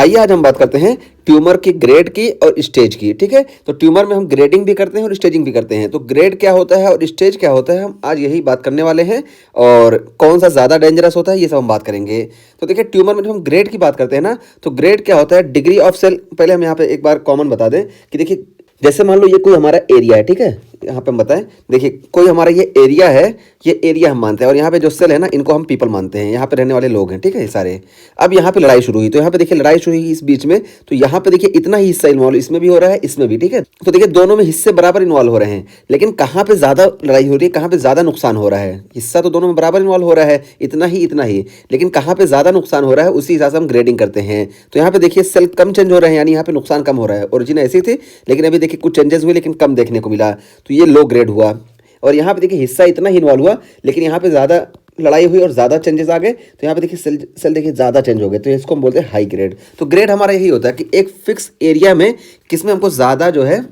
आइए आज हम बात करते हैं ट्यूमर की ग्रेड की और स्टेज की। ठीक है, तो ट्यूमर में हम ग्रेडिंग भी करते हैं और स्टेजिंग भी करते हैं। तो ग्रेड क्या होता है और स्टेज क्या होता है, हम आज यही बात करने वाले हैं। और कौन सा ज़्यादा डेंजरस होता है ये सब हम बात करेंगे। तो देखिए, ट्यूमर में जब हम ग्रेड की बात करते हैं ना, तो ग्रेड क्या होता है, डिग्री ऑफ सेल। पहले हम यहाँ पे एक बार कॉमन बता दें कि देखिए, जैसे मान लो ये कोई हमारा एरिया है। ठीक है, यहाँ पे हम बताएं, देखिए कोई हमारा ये एरिया है, ये एरिया हम मानते हैं और यहाँ पे जो सेल है ना, इनको हम पीपल मानते हैं, यहाँ पे रहने वाले लोग हैं। ठीक है, ये सारे। अब यहाँ पे लड़ाई शुरू हुई, तो यहाँ पे देखिए लड़ाई शुरू हुई इस बीच में, तो यहाँ पे देखिए इतना ही हिस्सा इन्वॉल्व इसमें भी हो रहा है, इसमें भी। ठीक है, तो देखिए दोनों में हिस्से बराबर इन्वॉल्व हो रहे हैं, लेकिन कहाँ पे ज्यादा लड़ाई हो रही है, कहाँ पे ज्यादा नुकसान हो रहा है। हिस्सा तो दोनों में बराबर इन्वॉल्व हो रहा है, इतना ही, लेकिन कहाँ पे ज्यादा नुकसान हो रहा है उसी हिसाब से हम ग्रेडिंग करते हैं। तो यहाँ पे देखिए सेल कम चेंज हो रहे हैं, यानी यहाँ पे नुकसान कम हो रहा है। ओरिजिन ऐसी थी, लेकिन अभी देखिए कुछ चेंजेस हुए लेकिन कम देखने को मिला, तो ये लो ग्रेड हुआ। और यहाँ पे देखिए हिस्सा इतना ही इन्वॉल्व हुआ, लेकिन यहाँ पे ज़्यादा लड़ाई हुई और ज़्यादा चेंजेस आ गए, तो यहाँ पे देखिए सेल देखिए ज़्यादा चेंज हो गए, तो इसको हम बोलते हैं हाई ग्रेड। तो ग्रेड हमारा यही होता है कि एक फिक्स एरिया में किसमें हमको ज़्यादा जो है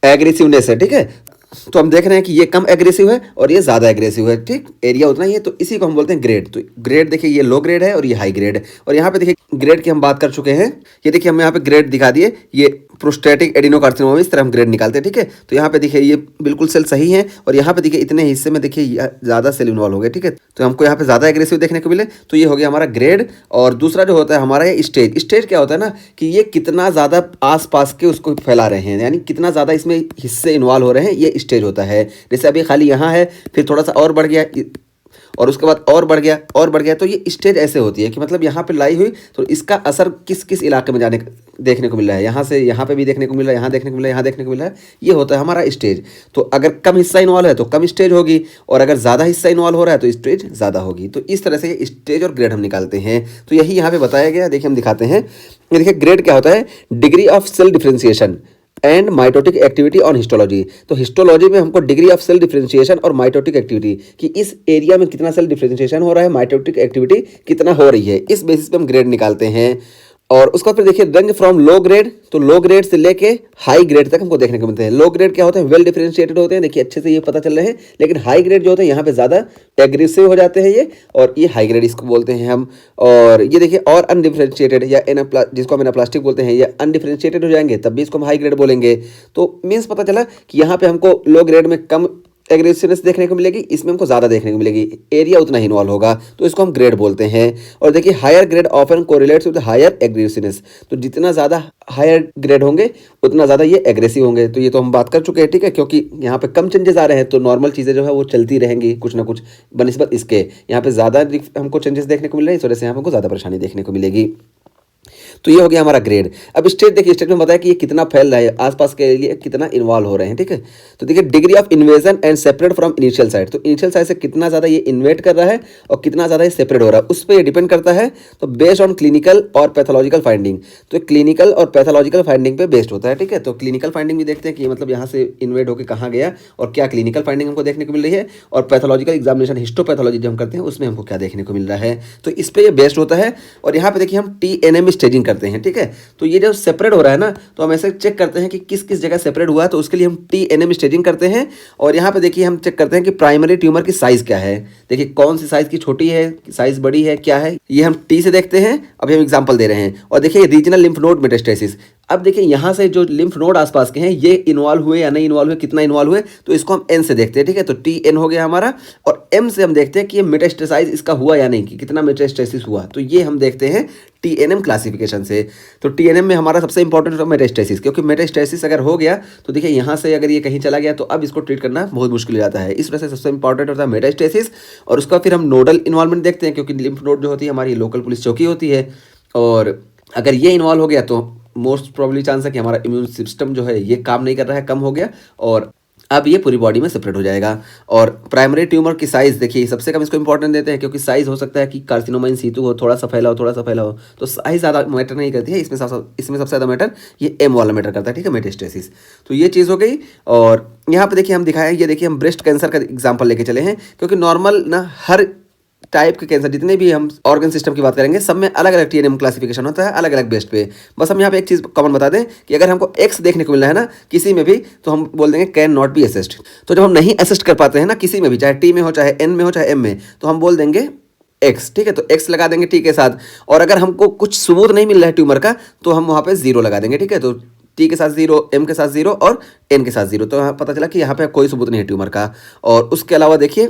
एग्रेसिवनेस है। ठीक है, तो हम देख रहे हैं कि ये कम एग्रेसिव है और ये ज़्यादा एग्रेसिव है। ठीक, एरिया उतना ही है, तो इसी को हम बोलते हैं ग्रेड। तो ग्रेड देखिए, ये लो ग्रेड है और ये हाई ग्रेड है। और यहाँ पे देखिए ग्रेड की हम बात कर चुके हैं, ये देखिए हम यहाँ पे ग्रेड दिखा दिए, ये प्रोस्टेटिक एडिनोकार्सिनोमा, इस तरह हम ग्रेड निकालते हैं। ठीक है, तो यहाँ पे देखिए ये बिल्कुल सेल सही है और यहाँ पे देखिए इतने हिस्से में देखिए ज़्यादा सेल इन्वॉल्व हो गए। ठीक है, तो हमको यहाँ पे ज़्यादा एग्रेसिव देखने को मिले, तो ये हो गया हमारा ग्रेड। और दूसरा जो होता है हमारा ये स्टेज। स्टेज क्या होता है ना, कि ये कितना ज़्यादा आसपास के उसको फैला रहे हैं, यानी कितना ज़्यादा इसमें हिस्से इन्वॉल्व हो रहे हैं, ये स्टेज होता है। जैसे अभी खाली यहाँ है, फिर थोड़ा सा और बढ़ गया और उसके बाद और बढ़ गया, तो ये स्टेज ऐसे होती है कि मतलब यहाँ पे लाई हुई, तो इसका असर किस किस इलाके में जाने देखने को मिल रहा है, यहाँ से यहाँ पे भी देखने को मिल रहा है, यहाँ देखने को मिल रहा है, यहाँ देखने को मिल रहा है, ये होता है हमारा स्टेज। तो अगर कम हिस्सा इन्वॉल्व है तो कम स्टेज होगी, और अगर ज़्यादा हिस्सा इन्वॉल्व हो रहा है तो स्टेज ज़्यादा होगी। तो इस तरह से स्टेज और ग्रेड हम निकालते हैं। तो यही यहाँ पे बताया गया, देखिए हम दिखाते हैं। देखिए ग्रेड क्या होता है, degree of cell differentiation and mitotic activity on histology. तो हिस्टोलॉजी में हमको डिग्री ऑफ सेल डिफरेंशिएशन और माइटोटिक एक्टिविटी, कि इस एरिया में कितना सेल डिफरेंशिएशन हो रहा है, माइटोटिक एक्टिविटी कितना हो रही है, इस बेसिस पे हम ग्रेड निकालते हैं। और उसका फिर देखिए रेंज फ्रॉम लो ग्रेड, तो लो ग्रेड से लेके हाई ग्रेड तक हमको देखने को मिलते हैं। लो ग्रेड क्या होता है, वेल डिफरेंशिएटेड होते हैं, देखिए अच्छे से ये पता चल रहे हैं। लेकिन हाई ग्रेड जो होते हैं यहाँ पे ज़्यादा एग्रेसिव हो जाते हैं ये, और ये हाई ग्रेड इसको बोलते हैं हम। और ये देखिए और अनडिफरेंशिएटेड या जिसको हम एनाप्लास्टिक बोलते हैं, या अनडिफरेंशिएटेड हो जाएंगे तब भी इसको हम हाई ग्रेड बोलेंगे। तो मीन्स पता चला कि यहाँ पे हमको लो ग्रेड में कम एग्रेसिवनेस देखने को मिलेगी, इसमें हमको ज़्यादा देखने को मिलेगी, एरिया उतना ही इन्वॉल्व होगा, तो इसको हम ग्रेड बोलते हैं। और देखिए higher grade often correlates with higher aggressiveness, तो जितना ज़्यादा हायर ग्रेड होंगे उतना ज़्यादा ये एग्रेसिव होंगे। तो ये तो हम बात कर चुके हैं। ठीक है, क्योंकि यहाँ पे कम चेंजेस आ रहे हैं, तो नॉर्मल चीज़ें जो है वो चलती रहेंगी कुछ ना कुछ, बनिस्बत इसके यहाँ पे ज़्यादा हमको चेंजेस देखने को मिल रहे हैं, इस वजह से यहाँ पे हमको ज़्यादा परेशानी देखने को मिलेगी। तो ये हो गया हमारा ग्रेड। अब स्टेज देखिए, स्टेज में बताया कि ये कितना फैल रहा है, आसपास के लिए कितना इन्वॉल्व हो रहे हैं। ठीक है, तो देखिए degree of invasion and separate from initial site, तो इनिशियल साइट से कितना ज़्यादा ये इन्वेट कर रहा है और कितना ज़्यादा ये सेपरेट हो रहा है, उस पर ये डिपेंड करता है। तो बेस्ड ऑन क्लिनिकल और पैथोलॉजिकल फाइंडिंग, तो क्लिनिकल और पैथोलॉजिकल फाइंडिंग पे बेस्ड होता है। ठीक है, तो क्लिनिकल फाइंडिंग भी देखते हैं कि मतलब यहाँ से इन्वेट होकर कहाँ गया और क्या क्लिनिकल फाइंडिंग हमको देखने को मिल रही है, और पैथोलॉजिकल एग्जामिनेशन हिस्टोपैथोलॉजी जो हम करते हैं उसमें हमको क्या देखने को मिल रहा है, तो इस पर ये बेस्ड होता है। और यहाँ पे देखिए हम TNM स्टेजिंग करते हैं। ठीक है, तो ये जब सेपरेट हो रहा है ना, तो हम ऐसे चेक करते हैं कि किस किस जगह सेपरेट हुआ है, तो उसके लिए हम TNM स्टेजिंग करते हैं। और यहाँ पे देखिए हम चेक करते हैं कि प्राइमरी ट्यूमर की साइज क्या है, देखिए कौन सी साइज की छोटी है, साइज बड़ी है, क्या है, ये हम T से देखते हैं। अभी हम एग्जांपल दे रहे हैं। और देखिए रीजनल लिम्फ नोड मेटास्टेसिस, अब देखिए यहाँ से जो लिम्फ नोड आसपास के हैं ये इन्वॉल्व हुए या नहीं इन्वॉल्व हुए, कितना इन्वॉल्व हुए, तो इसको हम N से देखते हैं। ठीक है, तो TN हो गया हमारा। और M से हम देखते हैं कि ये मेटास्टेसाइज इसका हुआ या नहीं, कि कितना मेटास्टेसिस हुआ, तो ये हम देखते हैं TNM क्लासिफिकेशन से। तो TNM में हमारा सबसे इंपॉर्टेंट होता है मेटास्टेसिस, क्योंकि मेटास्टेसिस अगर हो गया तो देखिए यहाँ से अगर ये कहीं चला गया तो अब इसको ट्रीट करना बहुत मुश्किल हो जाता है, इस वजह से सबसे इंपॉर्टेंट होता है मेटास्टेसिस। और उसका फिर हम नोडल इन्वॉल्वमेंट देखते हैं, क्योंकि लिम्फ नोड जो होती है हमारी लोकल पुलिस चौकी होती है, और अगर ये इन्वॉल्व हो गया तो मोस्ट प्रोबेबली चांस है कि हमारा इम्यून सिस्टम जो है ये काम नहीं कर रहा है, कम हो गया, और अब ये पूरी बॉडी में सेपरेट हो जाएगा। और प्राइमरी ट्यूमर की साइज देखिए सबसे कम इसको इंपॉर्टेंट देते हैं, क्योंकि साइज हो सकता है कि कार्सिनोमा इन सीटू हो, थोड़ा सा फैला हो, तो साइज ज़्यादा मैटर नहीं करती है, इसमें सबसे ज़्यादा मैटर ये M वाला मैटर करता है। ठीक है, मेटास्टेसिस। तो ये चीज़ हो गई। और यहाँ पे देखिए हम दिखाए, ये देखिए हम ब्रेस्ट कैंसर का एग्जाम्पल लेके चले हैं, क्योंकि नॉर्मल ना हर टाइप के कैंसर जितने भी हम ऑर्गन सिस्टम की बात करेंगे सब में अलग अलग TNM क्लासिफिकेशन होता है, अलग अलग बेस्ट पे। बस हम यहाँ पे एक चीज़ कॉमन बता दें कि अगर हमको X देखने को मिल रहा है ना किसी में भी, तो हम बोल देंगे कैन नॉट बी असिस्ट। तो जब हम नहीं असिस्ट कर पाते हैं ना किसी में भी, चाहे T में हो, चाहे N में हो, चाहे M में, तो हम बोल देंगे एक्स, ठीक है, तो एक्स लगा देंगे टी के साथ। और अगर हमको कुछ सबूत नहीं मिल रहा है ट्यूमर का तो हम वहाँ पे जीरो लगा देंगे, ठीक है, तो टी के साथ जीरो, एम के साथ जीरो और एन के साथ जीरो। तो यहाँ पता चला कि यहाँ पे कोई सबूत नहीं है ट्यूमर का। और उसके अलावा देखिए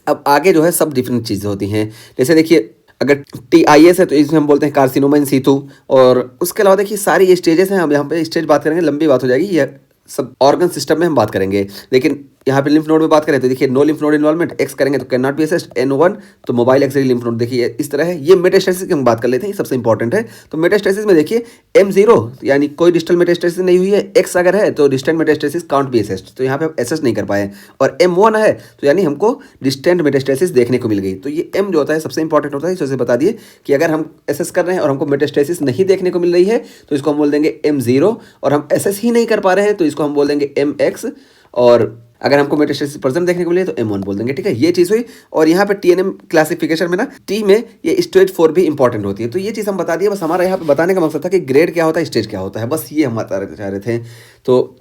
अब आगे जो है सब डिफरेंट चीज़ें होती हैं। जैसे देखिए अगर TIS है तो इसमें हम बोलते हैं कार्सिनोमा इन सीतू। और उसके अलावा देखिए सारी ये स्टेजेस हैं, हम यहाँ पे स्टेज बात करेंगे, लंबी बात हो जाएगी, ये सब ऑर्गन सिस्टम में हम बात करेंगे। लेकिन यहाँ पे लिम्फ नोड में बात करें तो देखिए no lymph node involvement, x करेंगे तो can not be assessed, N1 तो मोबाइल एक्सियल लिम्फ नोड देखिए इस तरह है। ये मेटास्टेसिस की हम बात कर लेते हैं, ये सबसे इंपॉर्टेंट है। तो मेटास्टेसिस में देखिए M0 यानी कोई डिस्टल मेटास्टेसिस नहीं हुई है, एक्स अगर है तो distant metastasis count B assessed, तो यहाँ पे हम असेस नहीं कर पाए। और M1 है तो यानी हमको डिस्टेंट मेटास्टेसिस देखने को मिल गई। तो ये M जो होता है सबसे इंपॉर्टेंट होता है, इसे बता दिए कि अगर हम एसेस कर रहे हैं और हमको मेटास्टेसिस नहीं देखने को मिल रही है तो इसको हम बोल देंगे M0, और हम एसेस ही नहीं कर पा रहे हैं तो इसको हम बोल देंगे MX, और अगर हमको मेटास्टेसिस प्रेजेंट देखने को मिले तो M1 बोल देंगे, ठीक है, ये चीज़ हुई। और यहाँ पे TNM क्लासिफिकेशन में ना टी में ये स्टेज 4 भी इंपॉर्टेंट होती है। तो ये चीज़ हम बता दिए, बस हमारा यहाँ पे बताने का मकसद था कि ग्रेड क्या होता है, स्टेज क्या होता है, बस ये हम बता चाह रहे थे। तो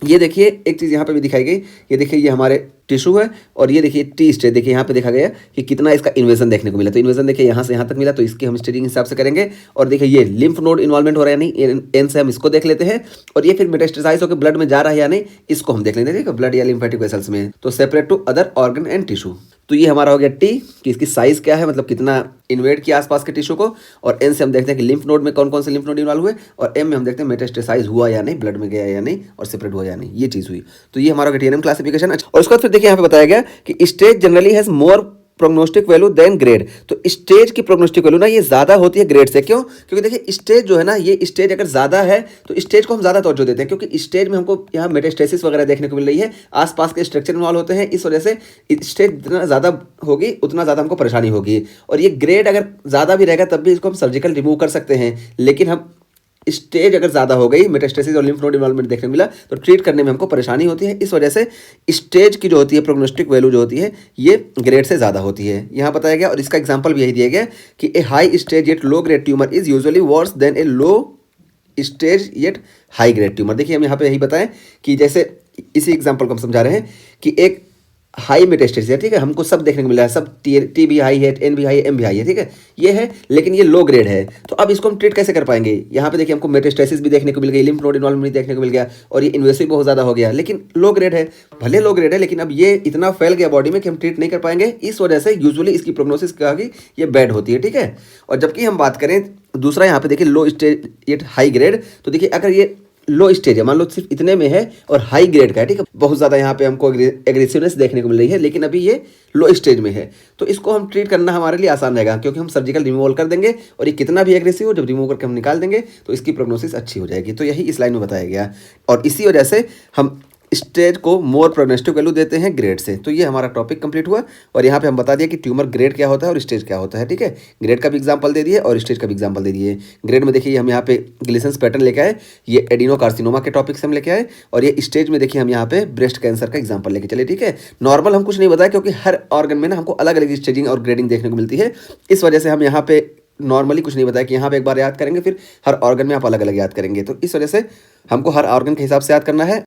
ये देखिए एक चीज़ यहाँ पे भी दिखाई गई, ये देखिए ये हमारे टिश्यू है और ये देखिए टी स्टेज, देखिए यहाँ पे देखा गया कि कितना इसका इन्वेजन देखने को मिला। तो इन्वेजन देखिए यहाँ से यहाँ तक मिला, तो इसकी हम स्टेजिंग हिसाब से करेंगे। और देखिए ये लिम्फ नोड इन्वॉल्वमेंट हो रहा है या नहीं, एन से हम इसको देख लेते हैं। और ये फिर मेटास्टेसाइज होकर ब्लड में जा रहा है या नहीं, इसको हम देख लेते हैं, ठीक है, ब्लड या लिम्फेटिक वेसल्स में। तो separate to other organ and tissue. तो ये हमारा हो गया टी कि इसकी साइज क्या है, मतलब कितना इन्वेड किया आसपास के टिश्यू को। और एन से हम देखते हैं कि लिम्फ नोड में कौन कौन से लिम्फ नोड इन्वॉल्व हुए। और एम में हम देखते हैं मेटास्टेसाइज हुआ या नहीं, ब्लड में गया या नहीं, और सेपरेट हुआ या नहीं, ये चीज़ हुई। तो ये हमारा TNM क्लासिफिकेशन। अच्छा, और उसके बाद फिर देखिए यहाँ पे बताया गया कि stage generally has more prognostic value than grade. तो स्टेज की प्रोग्नोस्टिक वैल्यू ना ये ज़्यादा होती है ग्रेड से। क्यों? क्योंकि देखिए स्टेज जो है ना, ये स्टेज अगर ज़्यादा है तो स्टेज को हम ज़्यादा तवज्जो देते हैं, क्योंकि स्टेज में हमको यहाँ मेटास्टेसिस वगैरह देखने को मिल रही है, आसपास के स्ट्रक्चर इन्वॉल्व होते हैं, इस वजह से स्टेज जितना ज़्यादा होगी उतना ज़्यादा हमको परेशानी होगी। और ये ग्रेड अगर ज़्यादा भी रहेगा तब भी इसको हम सर्जिकल रिमूव कर सकते हैं। लेकिन हम स्टेज अगर ज़्यादा हो गई, मेटास्टेसिस और लिम्फ नोड इन्वॉल्वमेंट देखने को मिला, तो ट्रीट करने में हमको परेशानी होती है। इस वजह से स्टेज की जो होती है प्रोग्नोस्टिक वैल्यू जो होती है ये ग्रेड से ज़्यादा होती है, यहाँ बताया गया। और इसका एग्जांपल भी यही दिया गया कि a high stage yet low grade tumour is usually worse than a low stage yet high grade tumour. देखिए हम यहाँ पे यही बताएं कि जैसे इसी एग्जाम्पल को हम समझा रहे हैं कि एक हाई मेटास्टेसिस है, ठीक है, हमको सब देखने को मिल रहा है, सब टी भी हाई है, एन भी हाई है, एम भी हाई है, ठीक है, ये है, लेकिन ये लो ग्रेड है। तो अब इसको हम ट्रीट कैसे कर पाएंगे? यहाँ पे देखिए हमको मेटास्टेसिस भी देखने को मिल गई, लिम्फ नोड इन्वॉल्वमेंट देखने को मिल गया, और ये इन्वेसिव बहुत ज़्यादा हो गया, लेकिन लो ग्रेड है। भले लो ग्रेड है लेकिन अब ये इतना फैल गया बॉडी में कि हम ट्रीट नहीं कर पाएंगे। इस वजह से यूजुअली इसकी प्रोग्नोसिस क्या होगी, ये बैड होती है, ठीक है। और जबकि हम बात करें दूसरा, यहाँ पे देखिए लो स्टेज येट हाई ग्रेड, तो देखिए अगर ये लो स्टेज है, मान लो सिर्फ इतने में है और हाई ग्रेड का है, ठीक है, बहुत ज़्यादा यहाँ पे हमको एग्रेसिवनेस देखने को मिल रही है, लेकिन अभी ये लो स्टेज में है, तो इसको हम ट्रीट करना हमारे लिए आसान रहेगा, क्योंकि हम सर्जिकल रिमूवल कर देंगे। और ये कितना भी एग्रेसिव हो, जब रिमूव करके हम निकाल देंगे तो इसकी प्रोग्नोसिस अच्छी हो जाएगी। तो यही इस लाइन में बताया गया, और इसी वजह से हम स्टेज को मोर प्रोग्नोस्टिक वैल्यू देते हैं ग्रेड से। तो ये हमारा टॉपिक कंप्लीट हुआ, और यहाँ पे हम बता दिया कि ट्यूमर ग्रेड क्या होता है और स्टेज क्या होता है, ठीक है। ग्रेड का भी एग्जांपल दे दिए और स्टेज का भी एग्जांपल दे दिए। ग्रेड में देखिए हम यहाँ पे ग्लिसन्स पैटर्न लेके आए, ये एडिनोकार्सिनोमा के टॉपिक से हम लेके आए, और ये स्टेज में देखिए हम यहाँ पे ब्रेस्ट कैंसर का एग्जाम्पल लेके चले, ठीक है। नॉर्मल हम कुछ नहीं बताया, क्योंकि हर ऑर्गन में ना हमको अलग अलग स्टेजिंग और ग्रेडिंग देखने को मिलती है, इस वजह से हम यहाँ पे नॉर्मली कुछ नहीं बताया कि यहाँ पे एक बार याद करेंगे, फिर हर ऑर्गन में आप अलग अलग याद करेंगे। तो इस वजह से हमको हर ऑर्गन के हिसाब से याद करना है।